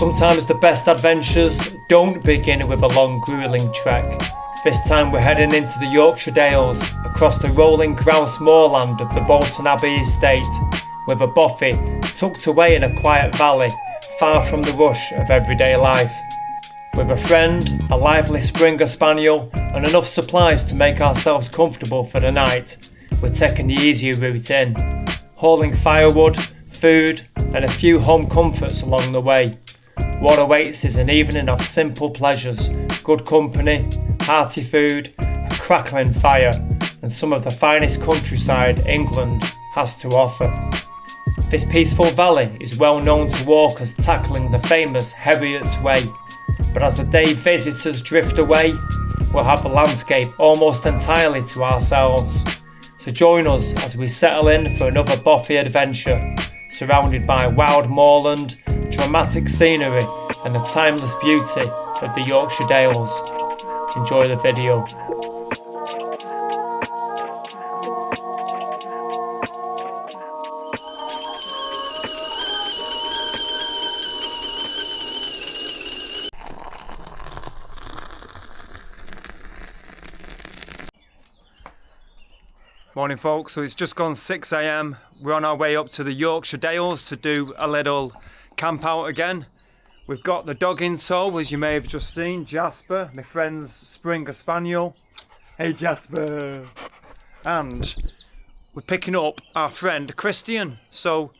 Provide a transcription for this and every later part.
Sometimes the best adventures don't begin with a long gruelling trek. This time we're heading into the Yorkshire Dales, across the rolling grouse moorland of the Bolton Abbey estate, with a Bothy tucked away in a quiet valley, far from the rush of everyday life. With a friend, a lively Springer Spaniel, and enough supplies to make ourselves comfortable for the night, we're taking the easier route in, hauling firewood, food, and a few home comforts along the way. What awaits is an evening of simple pleasures, good company, hearty food, a crackling fire, and some of the finest countryside England has to offer. This peaceful valley is well known to walkers tackling the famous Harriet's Way, but as the day visitors drift away, we'll have the landscape almost entirely to ourselves. So join us as we settle in for another Bothy adventure, surrounded by wild moorland, dramatic scenery, and the timeless beauty of the Yorkshire Dales. Enjoy the video. Morning folks, so it's just gone 6 a.m. We're on our way up to the Yorkshire Dales to do a little camp out again. We've got the dog in tow, as you may have just seen, Jasper, my friend's Springer Spaniel. Hey Jasper! And we're picking up our friend Christian, so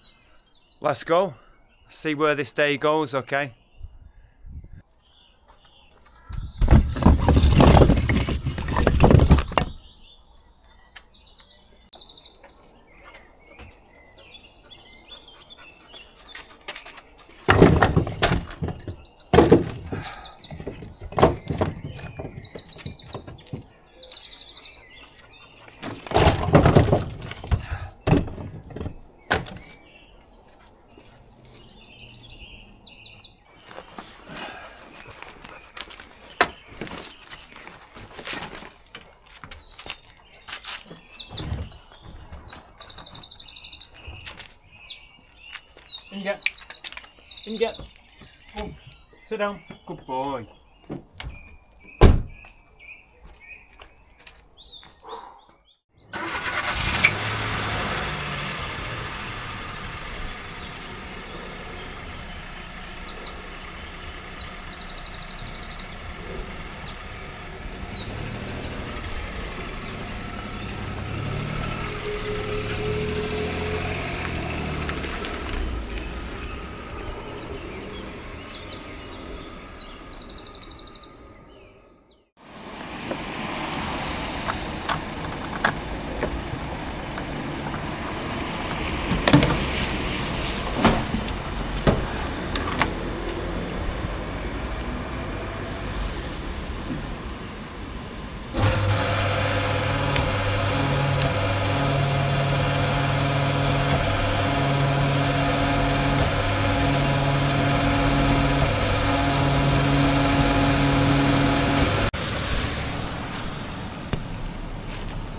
let's go, see where this day goes, okay? In you get. Come, sit down. Good boy.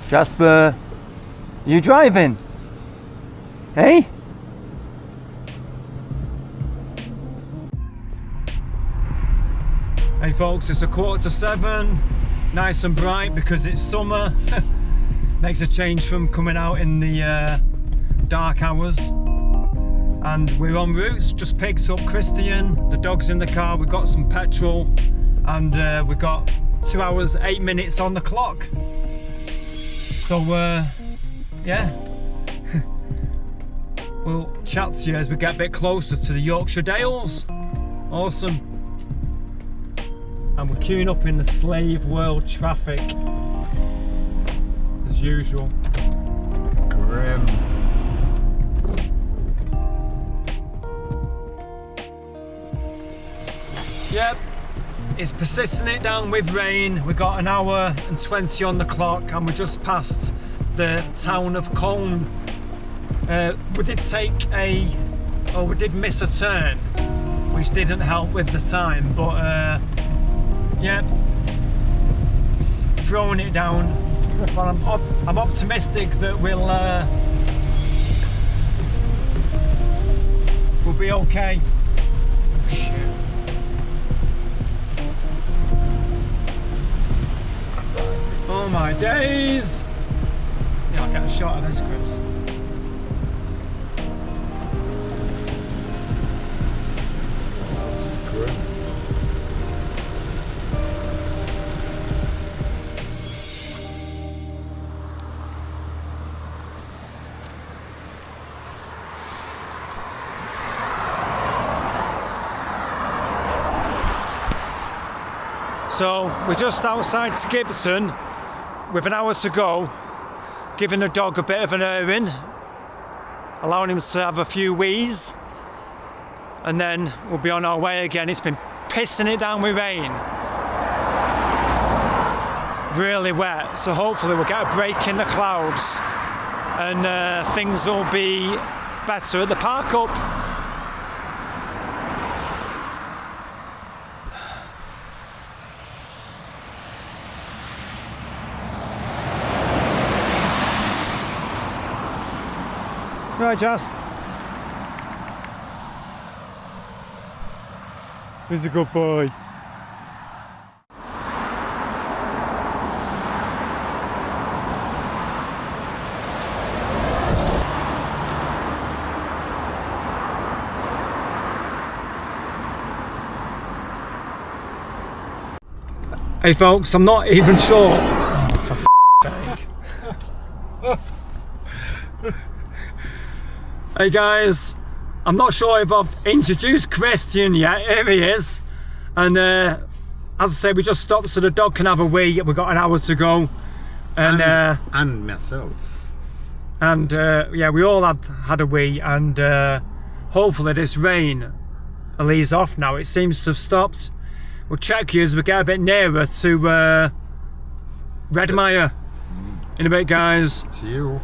Jasper, you driving? Hey? Hey folks, it's 6:45, nice and bright because it's summer. Makes a change from coming out in the dark hours. And we're en route, just picked up Christian, the dog's in the car, we've got some petrol, and we've got 2 hours, 8 minutes on the clock. So yeah, we'll chat to you as we get a bit closer to the Yorkshire Dales. Awesome. And we're queuing up in the slave world traffic, as usual. Grim. Yep. It's persisting it down with rain. We've got 1 hour and 20 on the clock and we're just past the town of Colne. We did miss a turn, which didn't help with the time, but yeah, it's throwing it down. But I'm optimistic that we'll be okay. shit. Oh my days! Yeah, I'll get a shot of this, Chris. So we're just outside Skipton with an hour to go, giving the dog a bit of an airing, allowing him to have a few wheeze, and then we'll be on our way again. It's been pissing it down with rain, really wet, so hopefully we'll get a break in the clouds and things will be better at the park up. Right, Jas. He's a good boy. Hey folks, I'm not even sure. Oh, for f***ing sake. Hey guys, I'm not sure if I've introduced Christian yet. Here he is. And as I say, we just stopped so the dog can have a wee. We've got an hour to go. And myself. And yeah, we all had a wee, and hopefully this rain will ease off now. It seems to have stopped. We'll check you as we get a bit nearer to Redmire. In a bit, guys. See you.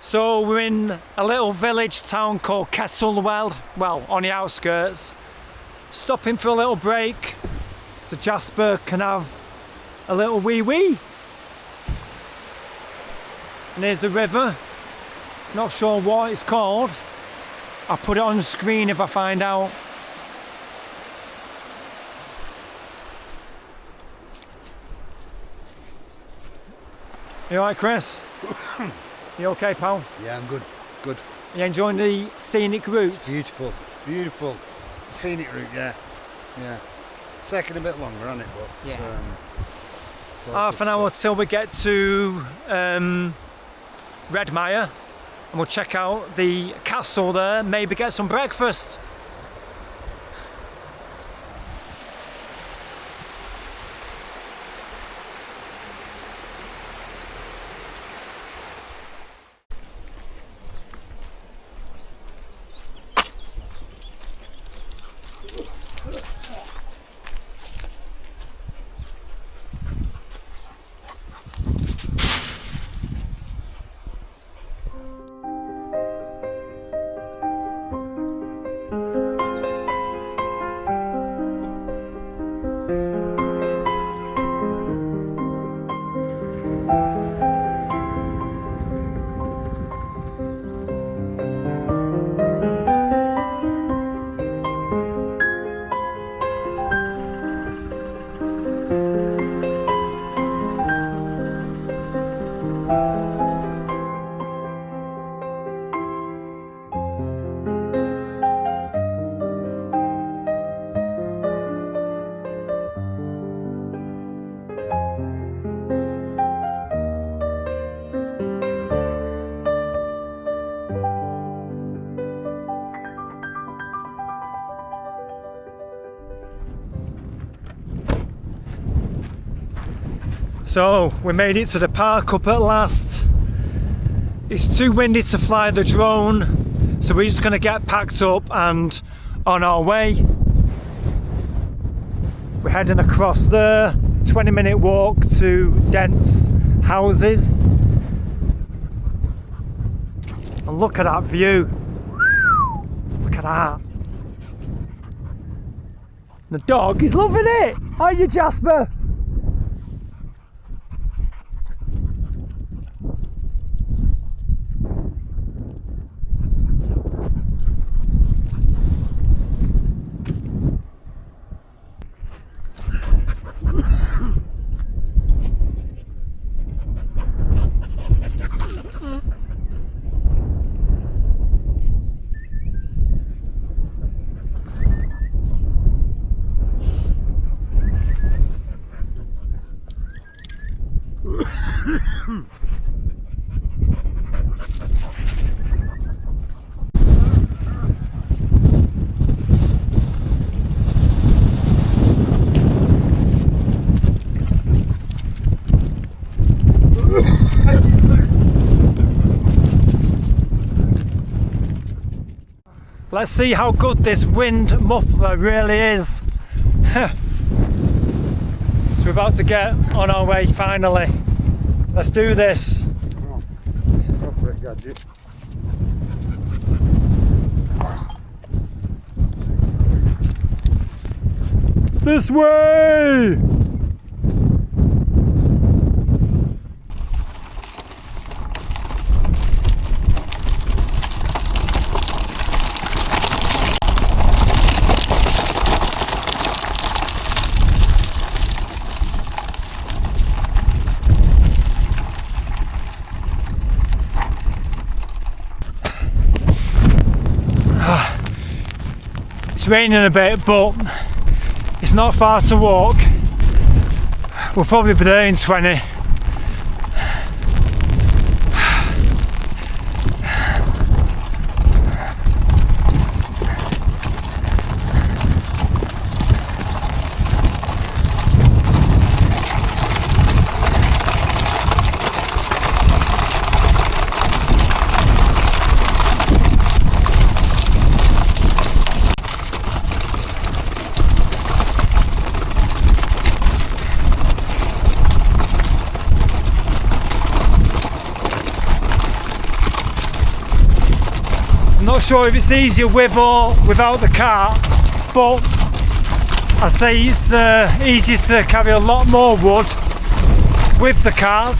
So we're in a little village town called Kettlewell, well, on the outskirts. Stopping for a little break so Jasper can have a little wee. And here's the river. Not sure what it's called. I'll put it on the screen if I find out. You alright, Chris? You okay, pal? Yeah, I'm good. Good. You enjoying the scenic route? It's beautiful. Beautiful. Scenic route, yeah. Yeah. It's taking a bit longer, hasn't it? But yeah. Half an hour till we get to Redmire, and we'll check out the castle there, maybe get some breakfast. So we made it to the park up at last. It's too windy to fly the drone, so we're just going to get packed up and on our way. We're heading across there, 20-minute walk to dense houses. And look at that view. Look at that. The dog is loving it. Are you, Jasper? Let's see how good this wind muffler really is. So we're about to get on our way finally. Let's do this. Oh, go for it, Gadget. This way! It's raining a bit, but it's not far to walk. We'll probably be there in 20. I'm not sure if it's easier with or without the cart, but I'd say it's easier to carry a lot more wood with the cart.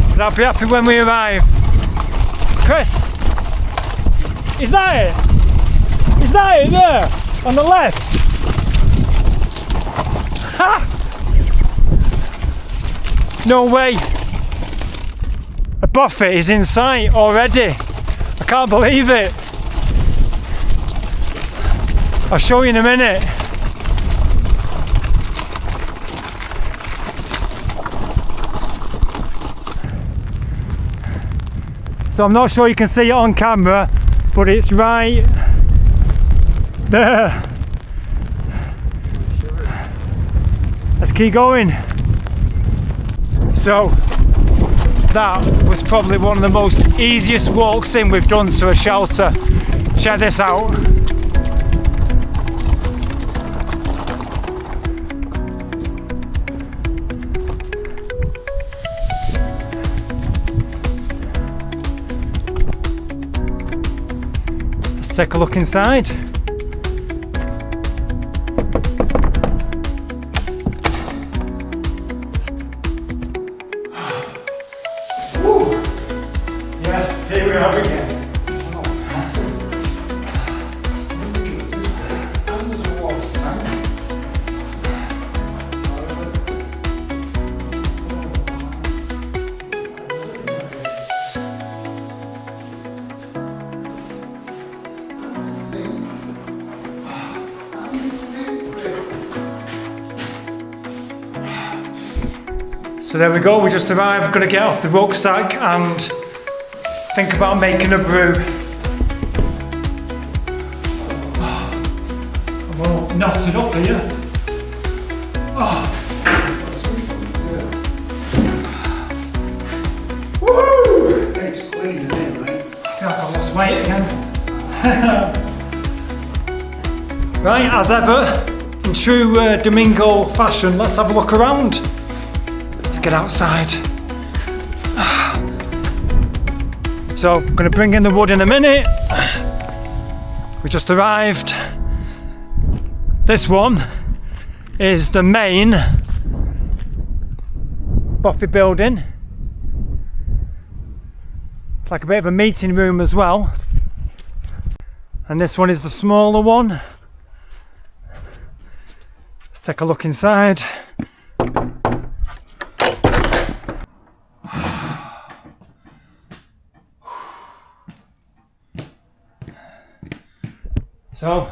But I'll be happy when we arrive. Chris, is that it? Is that it there? On the left? Ha! No way! A Bothy is in sight already. I can't believe it. I'll show you in a minute. So I'm not sure you can see it on camera, but it's right there. Let's keep going. So that was probably one of the most easiest walks in we've done to a shelter. Check this out. Let's take a look inside. Yes, here we are again. So there we go, we just arrived, gonna get off the rucksack and think about making a brew. I'm all knotted up here. Oh. Woo! It's clean, isn't it, mate? I feel like I lost weight again. Right, as ever, in true Domingo fashion, let's have a look around. Let's get outside. So, I'm going to bring in the wood in a minute. We just arrived. This one is the main Bothy building. It's like a bit of a meeting room as well. And this one is the smaller one. Let's take a look inside. So,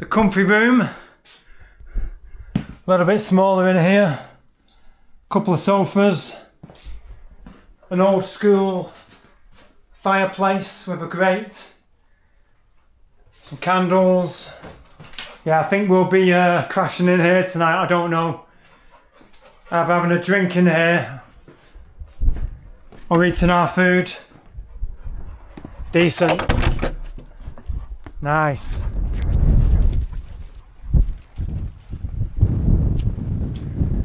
The comfy room, a little bit smaller in here, couple of sofas, an old school fireplace with a grate, some candles. Yeah, I think we'll be crashing in here tonight, I don't know. Either having a drink in here or eating our food. Decent. Nice.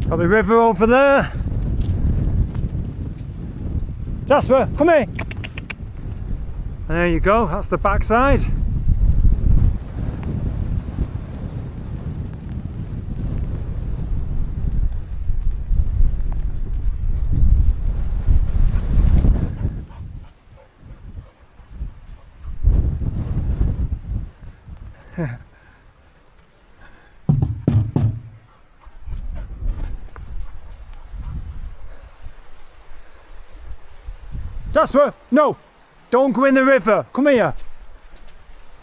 Got the river over there. Jasper, come here. And there you go, that's the backside. Jasper, no, don't go in the river, come here.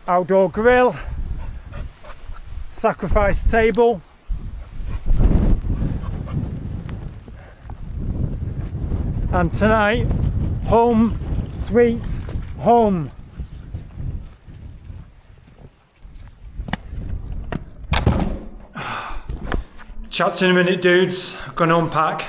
Outdoor grill, sacrifice table. And tonight, home sweet home. Chat in a minute, dudes. I'm gonna unpack.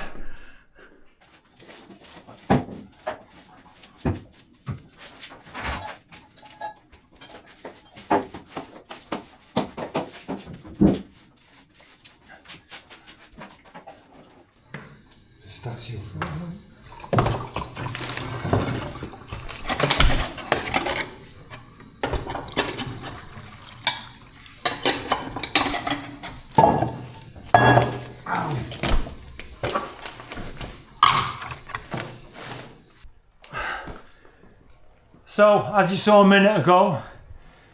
So, as you saw a minute ago,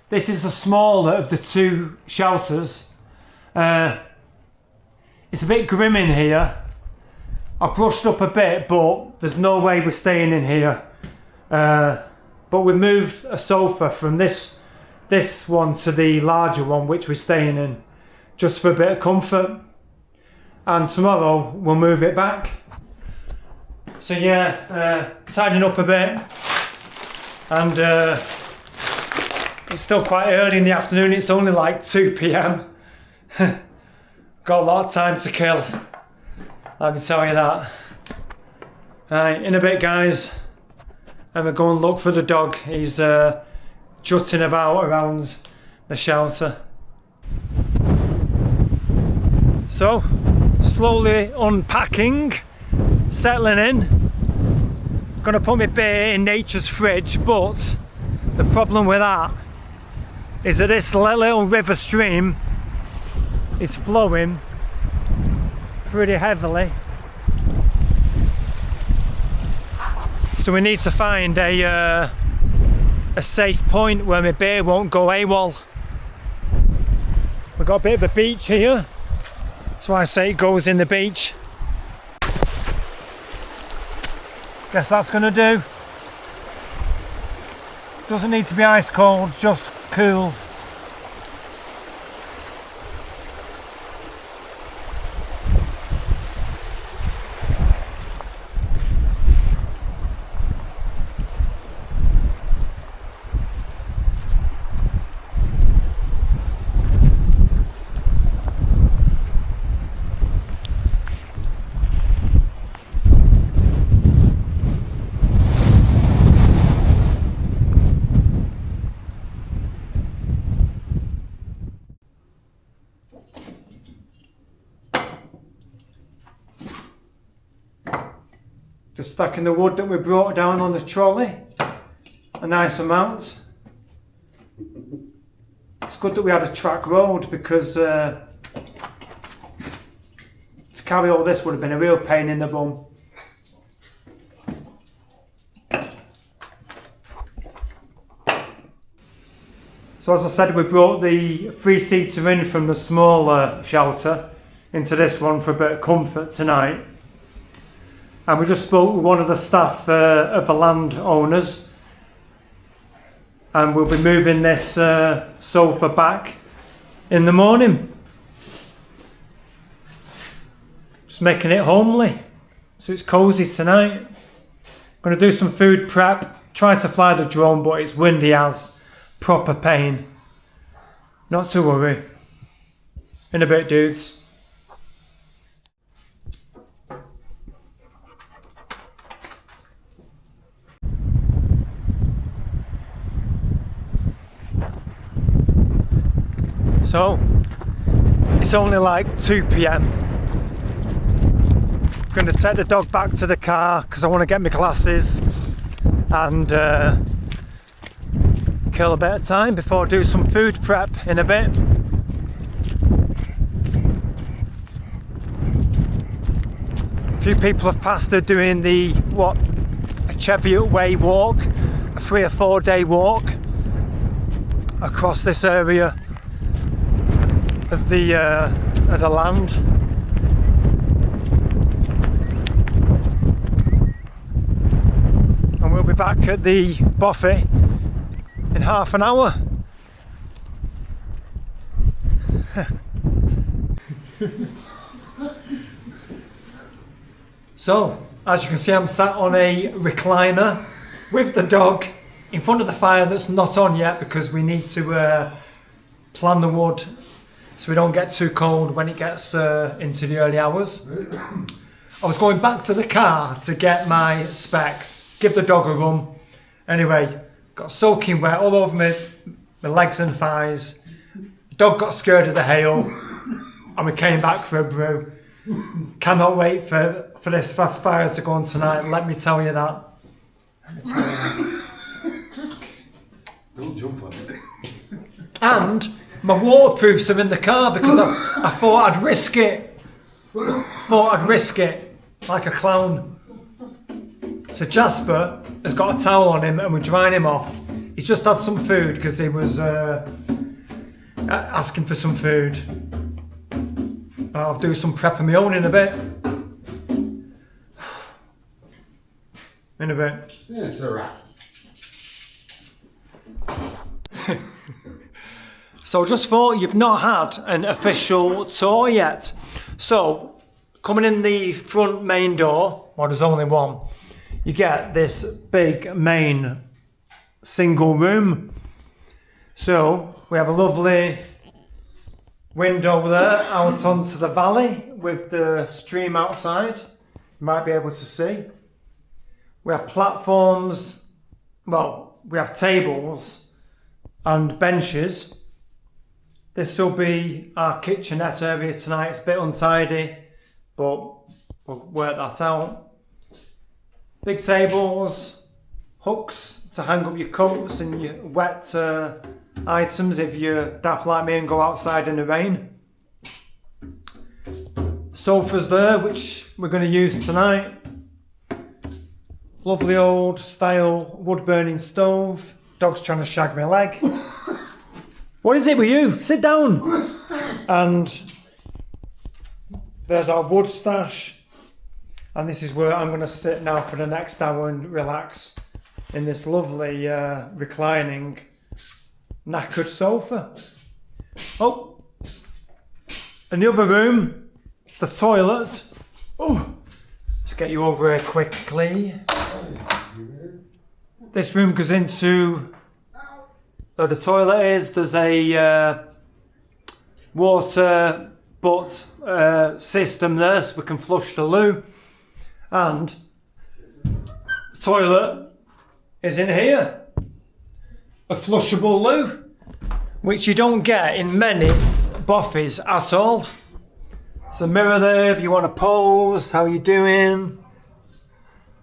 this is the smaller of the two shelters. It's a bit grim in here. I brushed up a bit, but there's no way we're staying in here. But we moved a sofa from this one to the larger one, which we're staying in, just for a bit of comfort. And tomorrow we'll move it back. So yeah, tidying up a bit. And it's still quite early in the afternoon, it's only like 2 p.m. Got a lot of time to kill, let me tell you that. Right, in a bit guys, and we're going to look for the dog. He's jutting about around the shelter. So, slowly unpacking, settling in. Gonna put my beer in nature's fridge, but the problem with that is that this little river stream is flowing pretty heavily, so we need to find a safe point where my beer won't go AWOL. We've got a bit of a beach here, that's why I say it goes in the beach. Guess that's gonna do. Doesn't need to be ice cold, just cool. Just stacking the wood that we brought down on the trolley, a nice amount. It's good that we had a track road, because to carry all this would have been a real pain in the bum. So as I said, we brought the 3-seater in from the smaller shelter into this one for a bit of comfort tonight. And we just spoke with one of the staff of the landowners, and we'll be moving this sofa back in the morning. Just making it homely, so it's cosy tonight. Gonna do some food prep, try to fly the drone, but it's windy as proper pain. Not to worry. In a bit, dudes. So, it's only like 2 p.m. I'm going to take the dog back to the car because I want to get my glasses and kill a bit of time before I do some food prep in a bit. A few people have passed her doing the a Cheviot Way walk, a 3 or 4 day walk across this area of the land. And we'll be back at the Bothy in half an hour. So, as you can see, I'm sat on a recliner with the dog in front of the fire that's not on yet because we need to plan the wood so we don't get too cold when it gets into the early hours. I was going back to the car to get my specs, give the dog a run. Anyway, got soaking wet all over my legs and thighs. The dog got scared of the hail and we came back for a brew. Cannot wait for this fire to go on tonight, let me tell you that. Don't jump on it. And my waterproofs are in the car because I thought I'd risk it. Like a clown. So Jasper has got a towel on him and we're drying him off. He's just had some food because he was asking for some food. I'll do some prep of my own in a bit. In a bit. Yeah, it's alright. So just thought you've not had an official tour yet. So coming in the front main door, well there's only one, you get this big main single room. So we have a lovely window there out onto the valley with the stream outside. You might be able to see. We have platforms, well, we have tables and benches. This will be our kitchenette area tonight. It's a bit untidy, but we'll work that out. Big tables, hooks to hang up your coats and your wet items if you're daft like me and go outside in the rain. Sofas there, which we're going to use tonight. Lovely old style wood burning stove. Dog's trying to shag my leg. What is it with you? Sit down. And there's our wood stash. And this is where I'm going to sit now for the next hour and relax in this lovely reclining knackered sofa. Oh, in the other room, the toilet. Oh, let's get you over here quickly. This room goes into where the toilet is. There's a water butt system there so we can flush the loo. And the toilet is in here. A flushable loo, which you don't get in many Bothys at all. There's a mirror there if you want to pose, how you doing?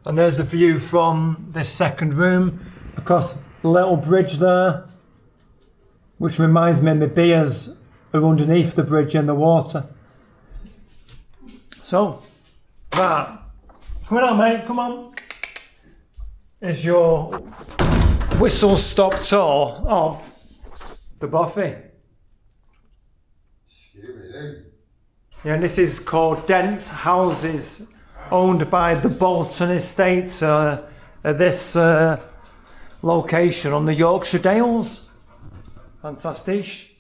And there's the view from this second room across the little bridge there, which reminds me my beers are underneath the bridge in the water. So, that. Come on, mate, come on. Is your whistle stop tour of the Bothy. Yeah, and this is called Dent Houses, owned by the Bolton Estate at this location on the Yorkshire Dales. Fantastic.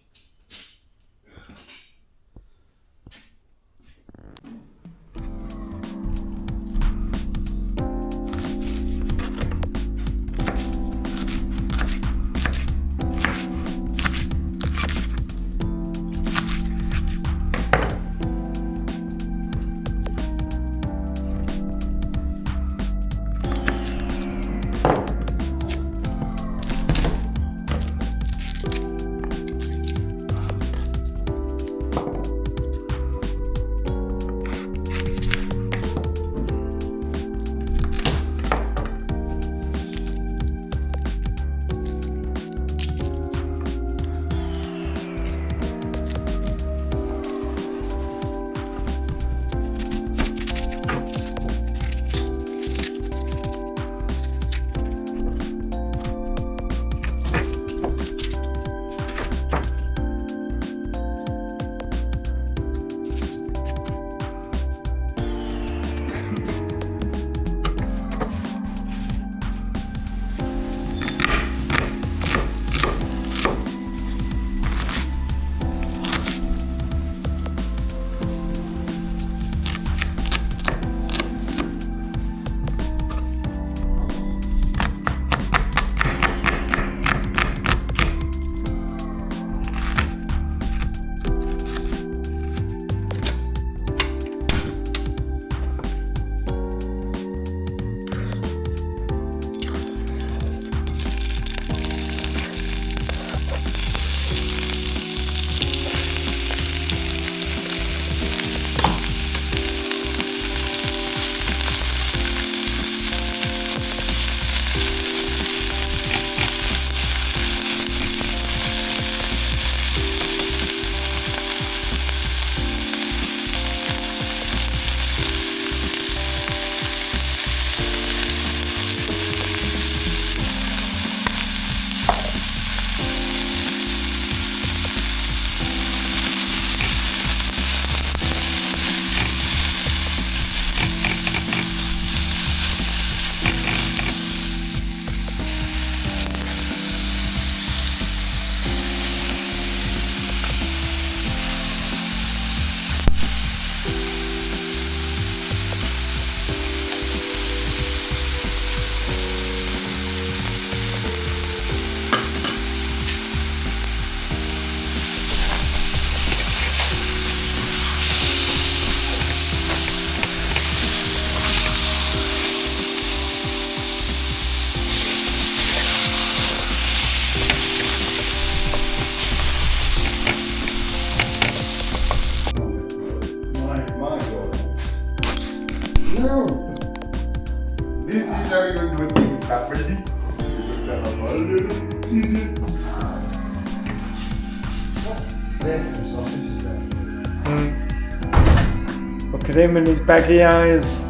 Look at him and his baggy eyes.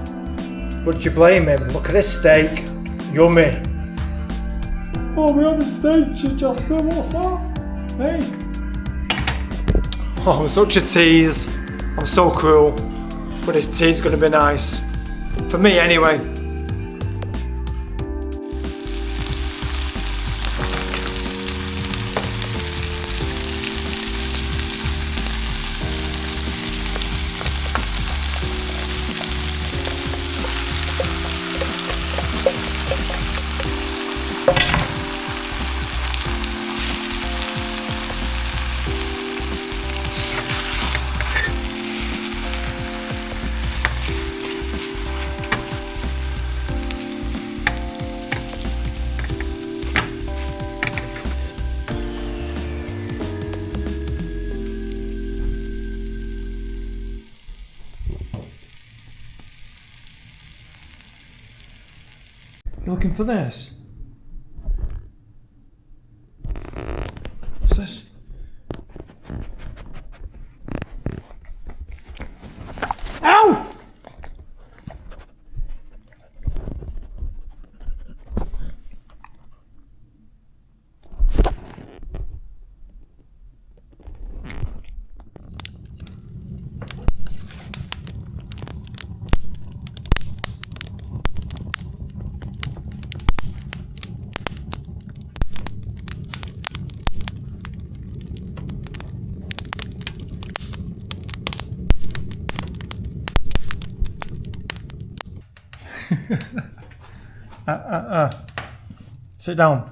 Would you blame him? Look at this steak. Yummy. Oh, we have a steak, Jasper. What's that? Hey. Oh, I'm such a tease. I'm so cruel. But this tea's gonna be nice. For me, anyway. You looking for this? What's this? Ow! Sit down.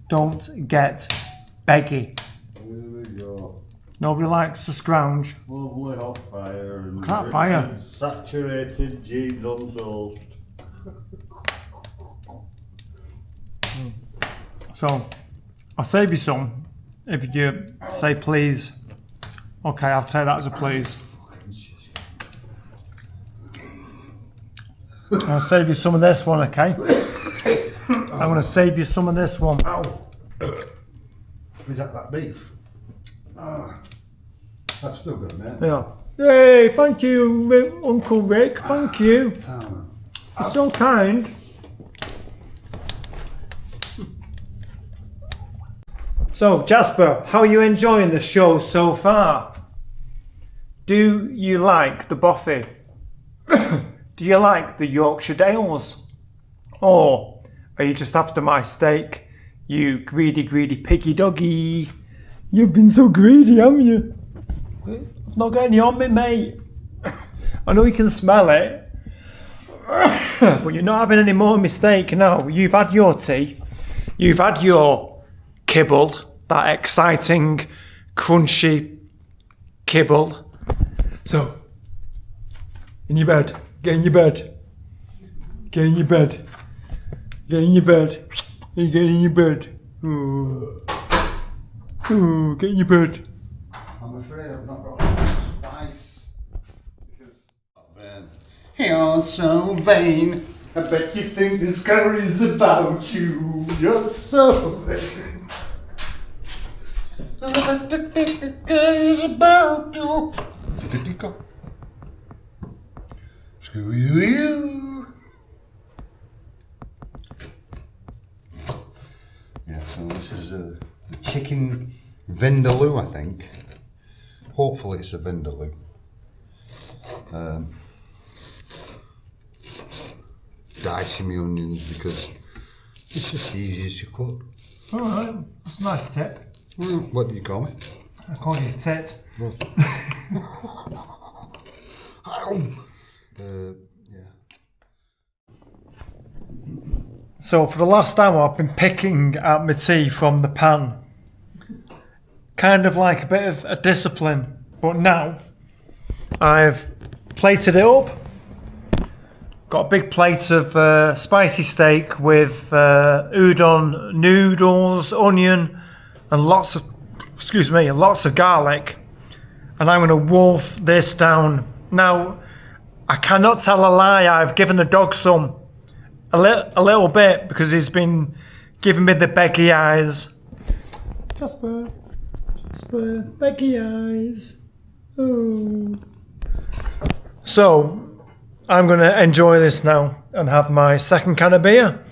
Don't get beggy. Here we go. Nobody likes to scrounge. Lovely hot fire and Look at that fire. rich and saturated jeans on toast. So, I'll save you some if you say please. Okay, I'll take that as a please. I'll save you some of this one, okay? I'm going to save you some of this one. Ow! Is that beef? Ah, that's still good, mate. Yeah. Hey, thank you, Uncle Rick. Thank you. Tama. You're so kind. So, Jasper, how are you enjoying the show so far? Do you like the Bothy? Do you like the Yorkshire Dales? Or are you just after my steak? You greedy, greedy piggy doggy. You've been so greedy, haven't you? I've not got any on me, mate. I know you can smell it. But you're not having any more mistake now. You've had your tea. You've had your kibble. That exciting, crunchy kibble. So, in your bed. Get in your bed. Get in your bed. Get in your bed. You get in your bed. Ooh. Ooh, get in your bed. I'm afraid I've not got enough spice. Because you're so vain. I bet you think this curry's about you. You're so vain. I bet you think this curry's about you. Did you go? Screw you. Yeah, so this is the chicken vindaloo, I think. Hopefully it's a vindaloo. Dicing my onions because it's just easier to cook. Alright, that's a nice tip. What do you call it? I call you a tit. Yeah. So for the last hour I've been picking at my tea from the pan. Kind of like a bit of a discipline. But now I've plated it up. Got a big plate of spicy steak with udon noodles, onion and lots of garlic. And I'm going to wolf this down. Now, I cannot tell a lie, I've given the dog some. A little bit because he's been giving me the Becky eyes. Jasper, Becky eyes. Oh. So, I'm going to enjoy this now and have my second can of beer.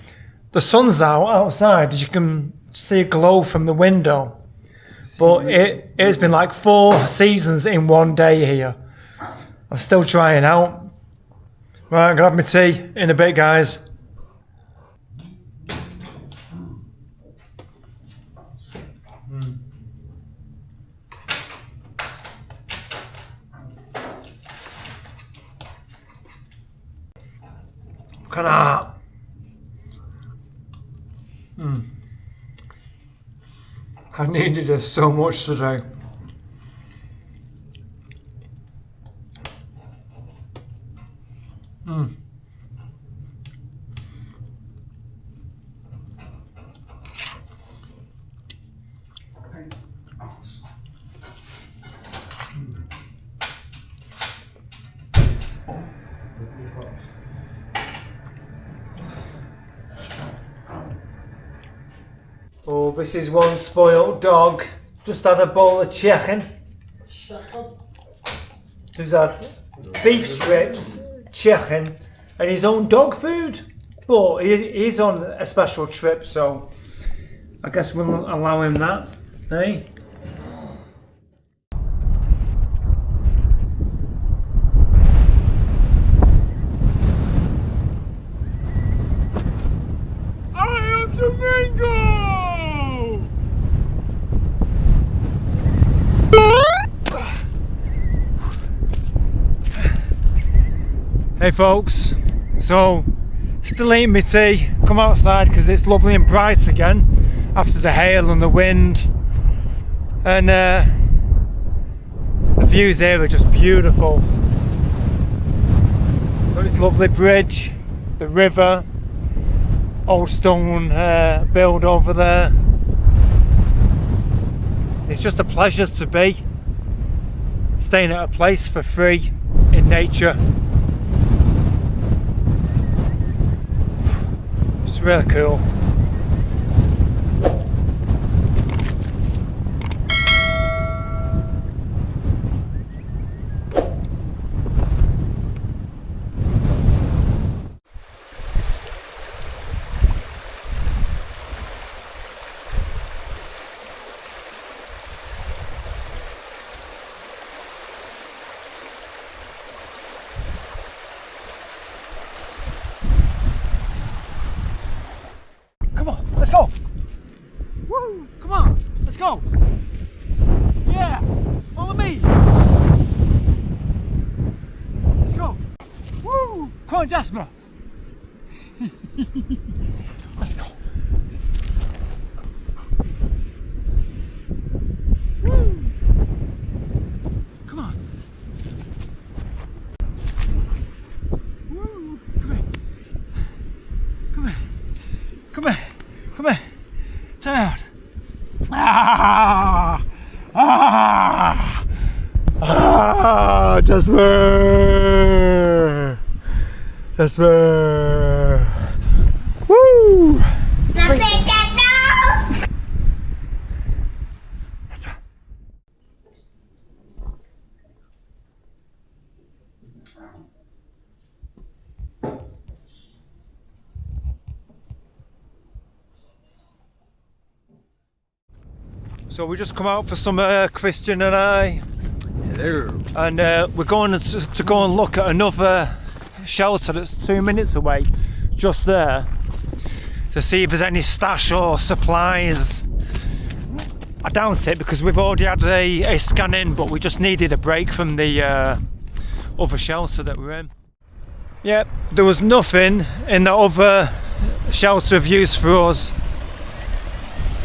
The sun's out outside, as you can see a glow from the window. But it's been like 4 seasons in one day here. I'm still trying out. Right, I'm going to have my tea in a bit, guys. Look at that. I needed this so much today. Oh, this is one spoiled dog. Just had a bowl of chicken. Who's had beef strips, chicken, and his own dog food. But he's on a special trip, so I guess we'll allow him that. Hey? I am Domingo! Hey folks, so still eating my tea, come outside because it's lovely and bright again after the hail and the wind, and the views here are just beautiful. Got this lovely bridge, the river, old stone build over there. It's just a pleasure to be staying at a place for free in nature. It's really cool. Come on, let's go! Woo! Come on, let's go! Yeah! Follow me! Let's go! Woo! Come on, Jasper! Let's go! Woo! Come on! Woo! Come here! Come here! Come here! Come here! Turn out! Ah! Ah! Ah! Jasper! Jasper! Woo! Jasper! So we just come out for some Christian and I. Hello. And we're going to go and look at another shelter that's 2 minutes away, just there, to see if there's any stash or supplies. I doubt it because we've already had a scan in, but we just needed a break from the other shelter that we're in. Yep, there was nothing in the other shelter of use for us.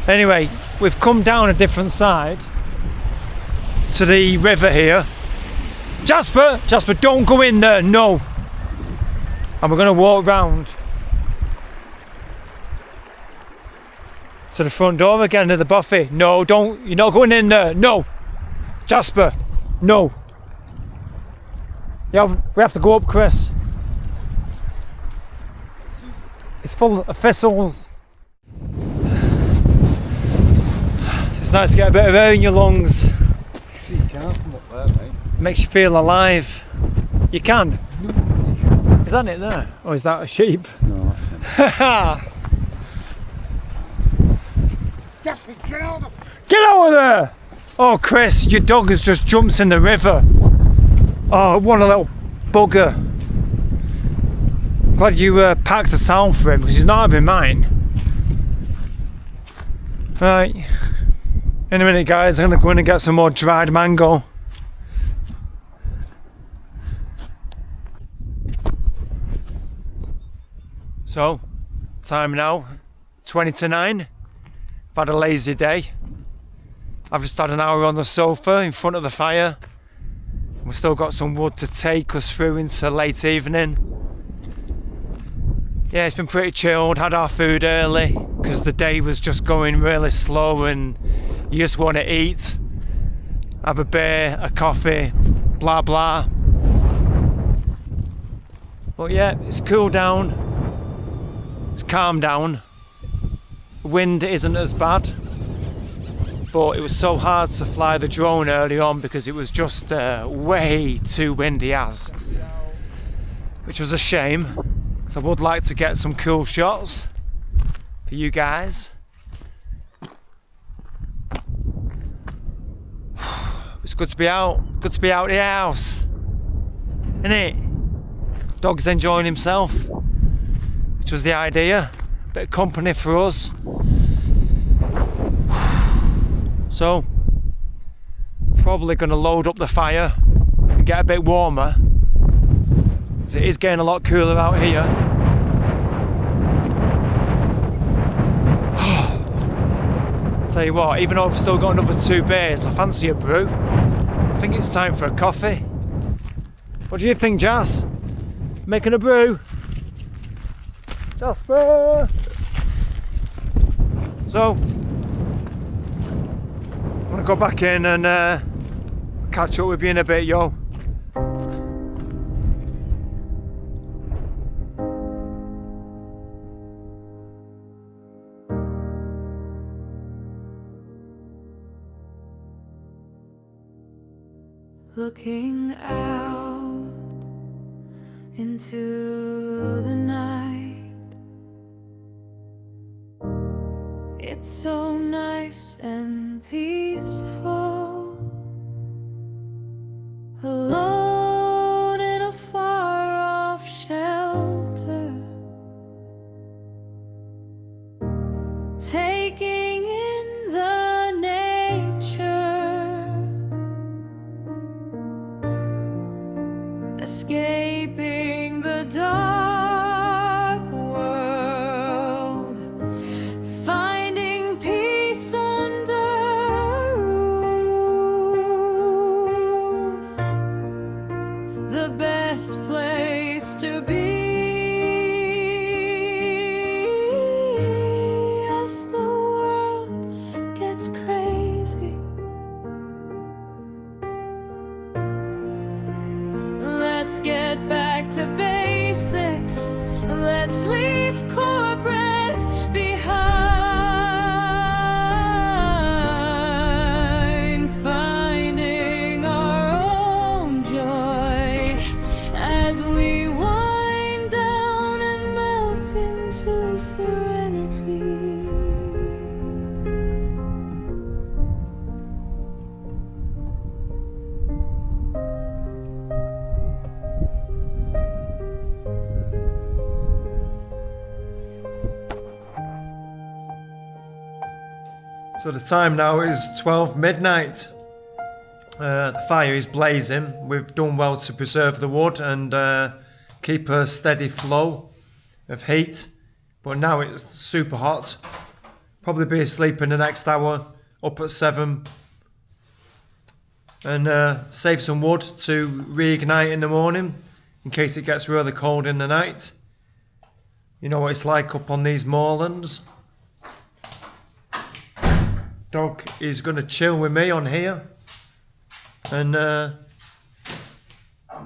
Anyway, we've come down a different side to the river here. Jasper, don't go in there, no. And we're going to walk round to the front door again of the Bothy. No, don't, you're not going in there, no. Jasper, no. Yeah, we have to go up, Chris. It's full of thistles. It's nice to get a bit of air in your lungs. See, you can't from up there, mate. Makes you feel alive. You can? Is that it there? Or is that a sheep? No, Haha! Jasper, get out of Get over there! Oh, Chris, your dog has just jumped in the river. Oh, what a little bugger. Glad you packed a towel for him because he's not having mine. Right. In a minute, guys, I'm going to go in and get some more dried mango. So, time now, 20 to 9. I've had a lazy day. I've just had an hour on the sofa in front of the fire. We've still got some wood to take us through into late evening. Yeah, it's been pretty chilled, had our food early because the day was just going really slow and you just want to eat, have a beer, a coffee, blah blah. But yeah, it's cooled down, it's calmed down. The wind isn't as bad, but it was so hard to fly the drone early on because it was just way too windy as, which was a shame. So I would like to get some cool shots for you guys. It's good to be out of the house, isn't it? Dog's enjoying himself, which was the idea. Bit of company for us. So, probably going to load up the fire and get a bit warmer. It is getting a lot cooler out here. Tell you what, even though I've still got another 2 beers, I fancy a brew. I think it's time for a coffee. What do you think, Jas? Making a brew? Jasper! So, I'm gonna go back in and catch up with you in a bit, yo. Looking out into the night, it's so nice and peaceful, alone in a far-off shelter, taking in the nature, escaping the dark world, finding peace under a roof, the best place to be as the world gets crazy. Let's get back to basics. Let's leave corporate behind, finding our own joy as we wind down and melt into serenity. So the time now is 12 midnight. The fire is blazing. We've done well to preserve the wood and keep a steady flow of heat. But now it's super hot. Probably be asleep in the next hour, up at 7. And save some wood to reignite in the morning in case it gets really cold in the night. You know what it's like up on these moorlands. Dog is going to chill with me on here. And yeah,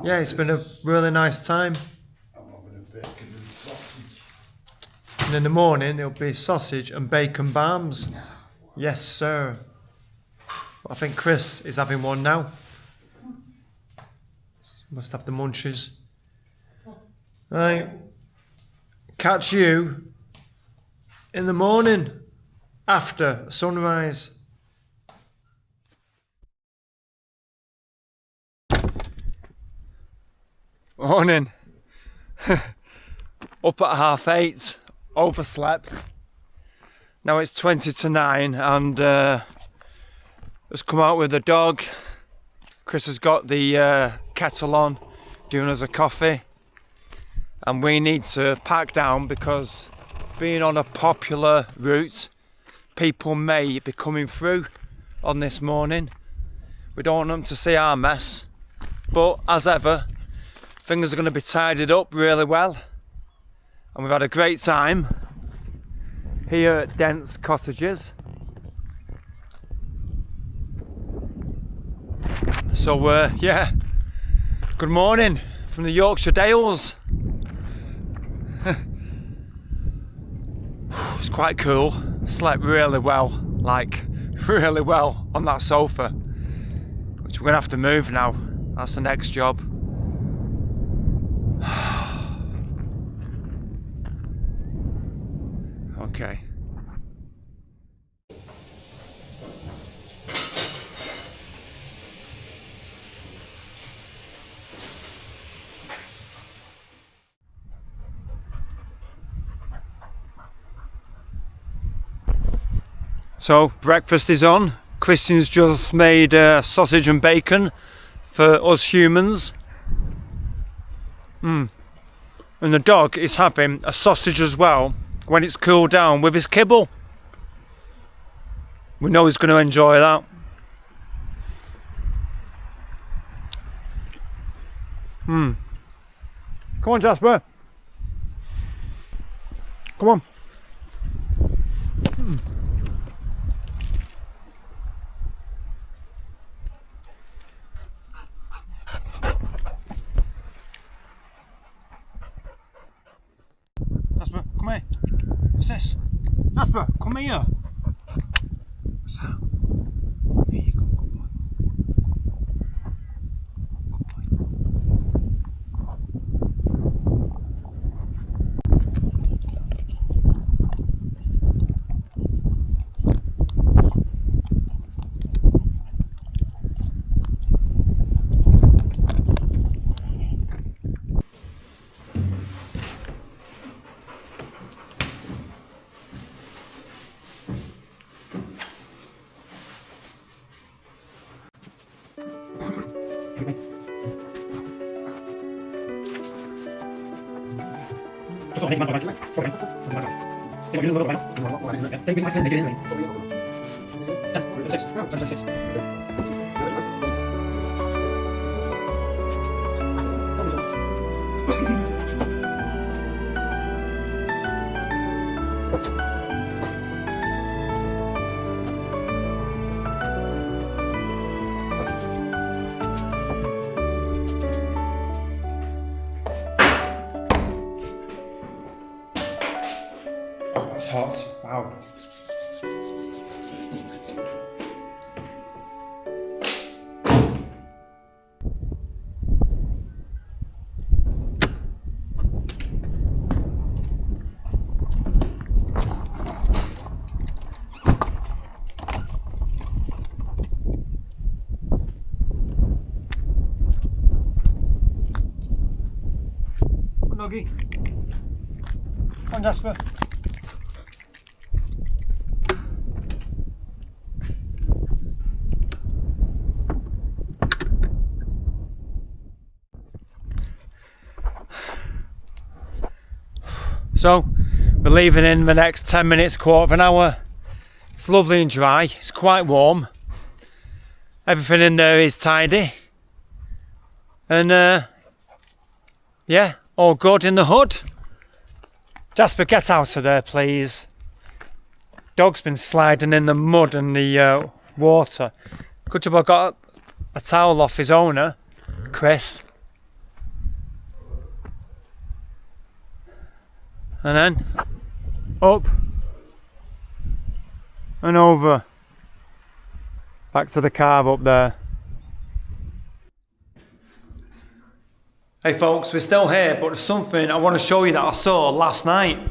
it's been a really nice time. I'm having a bacon and sausage. And in the morning, it'll be sausage and bacon bams. Yes, sir. I think Chris is having one now. Must have the munchies. Right. Catch you in the morning after sunrise. Morning. Up at 8:30, overslept. Now it's 20 to 9 and has come out with the dog. Chris has got the kettle on, doing us a coffee. And we need to pack down because being on a popular route, people may be coming through on this morning. We don't want them to see our mess. But as ever, things are going to be tidied up really well. And we've had a great time here at Dents Cottages. So yeah, good morning from the Yorkshire Dales. It's quite cool. Slept really well, like really well on that sofa, which we're gonna have to move now. That's the next job. Okay. So breakfast is on. Christian's just made sausage and bacon for us humans. And the dog is having a sausage as well when it's cooled down with his kibble. We know he's going to enjoy that. Come on, Jasper. Come on. Jasper, come here. What's this? Jasper, come here. What's that? Here you go, good boy. It's hot. Wow. Come on, doggy. Come on, Jasper. So, we're leaving in the next 10 minutes, quarter of an hour. It's lovely and dry, it's quite warm. Everything in there is tidy. And yeah, all good in the hood. Jasper, get out of there, please. Dog's been sliding in the mud and the water. Good job I got a towel off his owner, Chris. And then up and over. Back to the car up there. Hey folks, we're still here, but there's something I want to show you that I saw last night.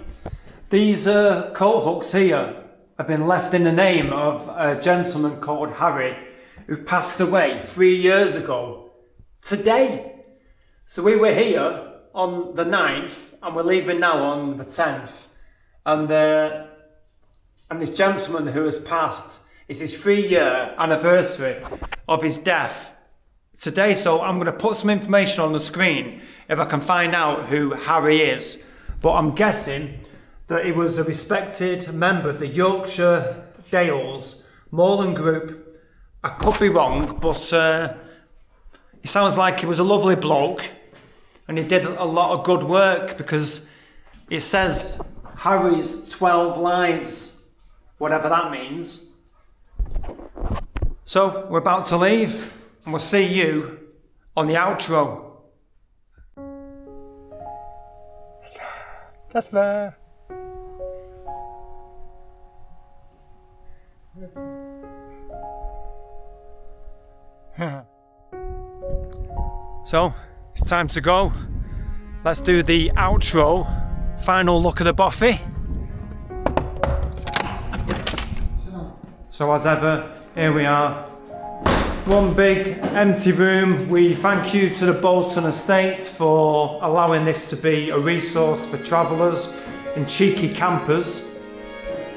These coat hooks here have been left in the name of a gentleman called Harry who passed away 3 years ago today. So we were here on the 9th and we're leaving now on the 10th. And this gentleman who has passed, it's his 3-year anniversary of his death today. So I'm going to put some information on the screen if I can find out who Harry is. But I'm guessing that he was a respected member of the Yorkshire Dales moorland group. I could be wrong, but he sounds like he was a lovely bloke and he did a lot of good work, because it says Harry's 12 lives, whatever that means. So we're about to leave and we'll see you on the outro. Jasper. So it's time to go. Let's do the outro. Final look at the Bothy. So as ever, here we are. One big empty room. We thank you to the Bolton Estate for allowing this to be a resource for travellers and cheeky campers.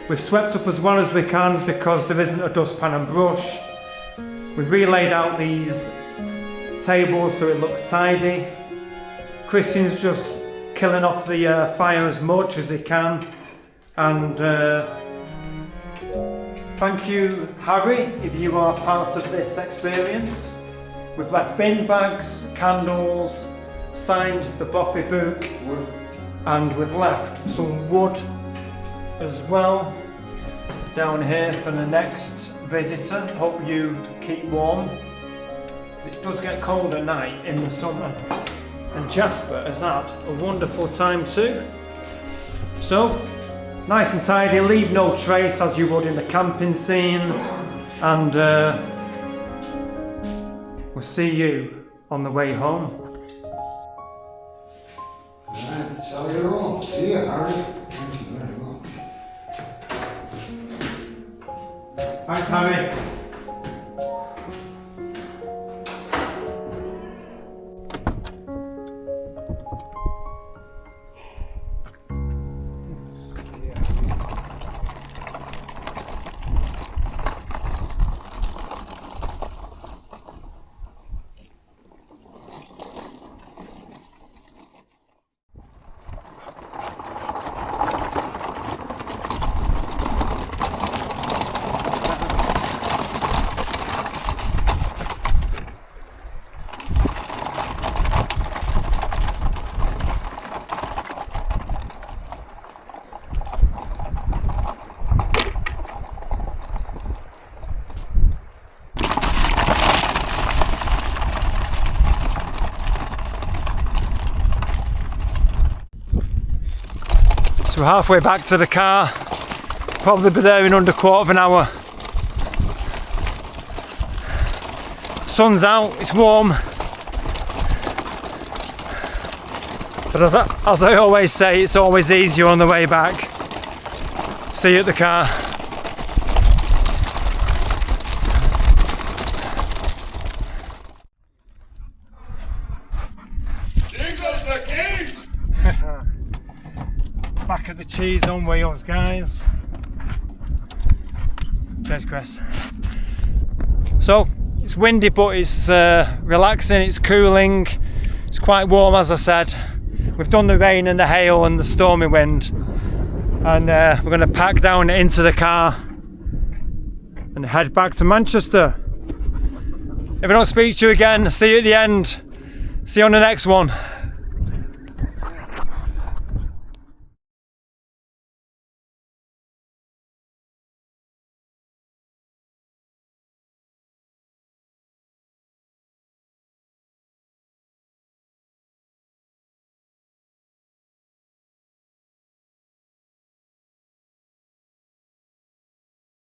We've swept up as well as we can because there isn't a dustpan and brush. We've relayed out these tables so it looks tidy. Christian's just killing off the fire as much as he can. And thank you, Harry, if you are part of this experience. We've left bin bags, candles, signed the Bothy book, and we've left some wood as well down here for the next visitor. Hope you keep warm. It does get cold at night in the summer, and Jasper has had a wonderful time too. So, nice and tidy, leave no trace as you would in the camping scene, and we'll see you on the way home. Right, tell you all. See you, Harry. Thank you very much. Thanks, Harry. So we're halfway back to the car, probably be there in under a quarter of an hour. Sun's out, it's warm. But as I always say, it's always easier on the way back. See you at the car. Back at the cheese on wheels, guys. Cheers, Chris. So it's windy, but it's relaxing, it's cooling, it's quite warm, as I said. We've done the rain and the hail and the stormy wind, and we're going to pack down into the car and head back to Manchester. If I don't speak to you again, see you at the end. See you on the next one.